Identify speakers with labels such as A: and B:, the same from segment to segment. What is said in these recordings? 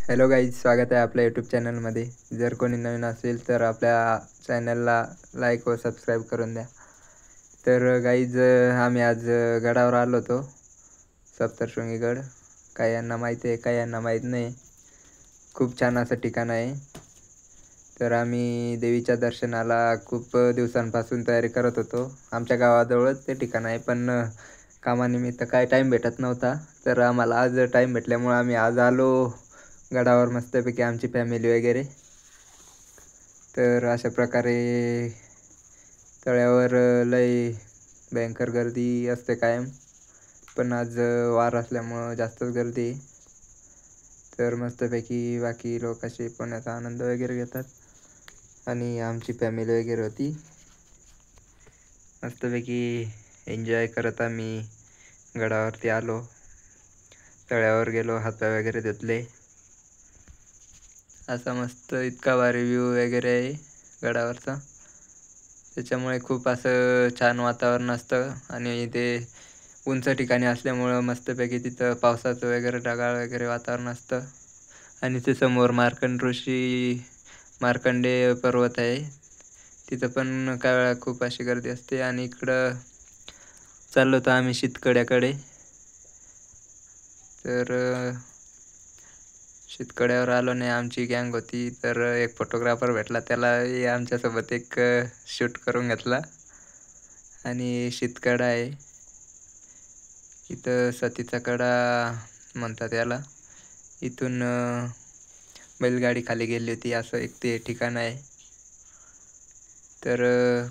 A: Hello guys, स्वागत आहे आपल्या यूट्यूब चॅनलमध्ये. जर कोणी नवीन असेल तर आपल्या चॅनलला लाईक व सबस्क्राईब करून द्या. तर गाईज, आम्ही आज गडावर आलो होतो, सप्तशृंगी गड. काही यांना माहिती आहे, काही यांना माहीत नाही. खूप छान असं ठिकाण आहे. तर आम्ही देवीच्या दर्शनाला खूप दिवसांपासून तयारी करत होतो. आमच्या गावाजवळच ते ठिकाण आहे, पण कामानिमित्त काय टाईम भेटत नव्हता. तर आम्हाला आज टाईम भेटल्यामुळं आम्ही आज आलो गडावर, मस्तपैकी आमची फॅमिली वगैरे. तर अशा प्रकारे तळ्यावर लय भयंकर गर्दी असते कायम, पण आज वार असल्यामुळं जास्तच गर्दी आहे. तर मस्तपैकी बाकी लोक असे पुण्याचा आनंद वगैरे घेतात आणि आमची फॅमिली वगैरे होती. मस्तपैकी एन्जॉय करत आम्ही गडावरती आलो. तळ्यावर गेलो, हातपाय वगैरे धुतले. असा मस्त इतका भारी व्ह्यू वगैरे आहे गडावरचा. त्याच्यामुळे खूप असं छान वातावरण असतं आणि ते उंच ठिकाणी असल्यामुळं मस्तपैकी तिथं पावसाचं वगैरे ढगाळ वगैरे वातावरण असतं. आणि ते समोर मार्कंडेय पर्वत आहे, तिथं पण काही वेळा खूप अशी गर्दी असते. आणि इकडं चाललो होतो आम्ही शीतकड्याकडे. तर शीतकड्यावर आलो नाही, आमची गँग होती. तर एक फोटोग्राफर भेटला, त्याला आमच्यासोबत एक शूट करून घेतला. आणि शीतकडा आहे इथं, सतीचा कडा म्हणतात याला. इथून बैलगाडी खाली गेली होती, असं एक ते ठिकाण आहे. तर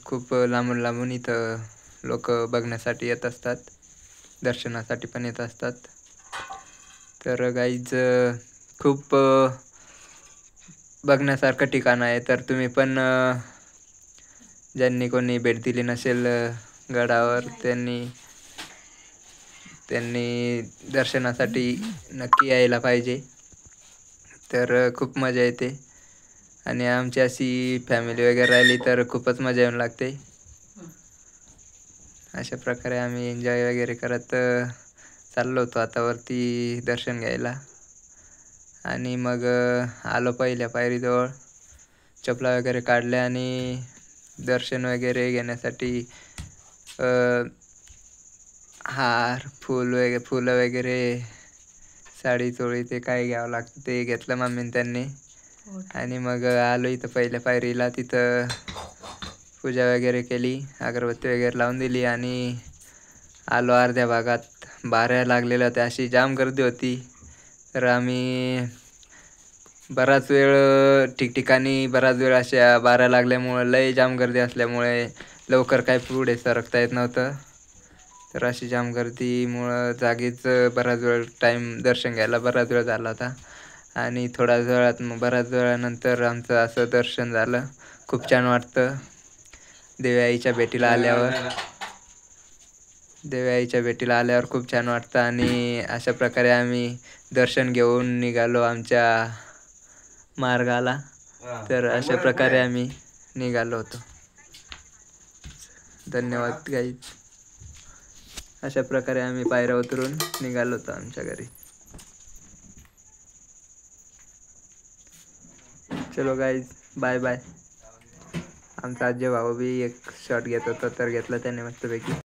A: खूप लांबून लांबून इथं लोक बघण्यासाठी येत असतात, दर्शनासाठी पण येत असतात. तर गाईज, खूप बघण्यासारखं ठिकाण आहे. तर तुम्ही पण ज्यांनी कोणी भेट दिली नसेल गडावर, त्यांनी दर्शनासाठी नक्की यायला पाहिजे. तर खूप मजा येते. आणि आमची अशी फॅमिली वगैरे राहिली तर खूपच मजा येऊन लागते. अशा प्रकारे आम्ही एन्जॉय वगैरे करत चाललो होतो आता वरती दर्शन घ्यायला. आणि मग आलो पहिल्या पायरीजवळ, चपला वगैरे काढल्या आणि दर्शन वगैरे घेण्यासाठी हार, फुलं वगैरे, साडी चोळी, ते काय घ्यावं लागतं ते घेतलं मम्मीने त्यांनी. आणि मग आलो इथं पहिल्या पायरीला. तिथं पूजा वगैरे केली, अगरबत्ती वगैरे लावून दिली आणि आलो. अर्ध्या भागात बाऱ्या लागलेल्या होत्या, अशी जाम गर्दी होती. तर आम्ही बराच वेळ अशा बाऱ्या लागल्यामुळं, लय जाम गर्दी असल्यामुळे लवकर काय पुढे सरकता येत नव्हतं. तर अशी जाम गर्दीमुळं जागीच बराच वेळ दर्शन घ्यायला बराच वेळ झाला होता. आणि बराच वेळानंतर आमचं असं दर्शन झालं. खूप छान वाटतं देवी आईच्या भेटीला आल्यावर खूप छान वाटतं. आणि अशा प्रकारे आम्ही दर्शन घेऊन निघालो आमच्या मार्गाला. तर अशा प्रकारे आम्ही निघालो होतो. धन्यवाद गाईज. अशा प्रकारे आम्ही पायऱ्या उतरून निघालो होतो आमच्या घरी. चलो गाईज, बाय बाय. आमचा आजी भाऊ बी एक शॉट घेत होता, तर घेतला त्याने मस्तपैकी.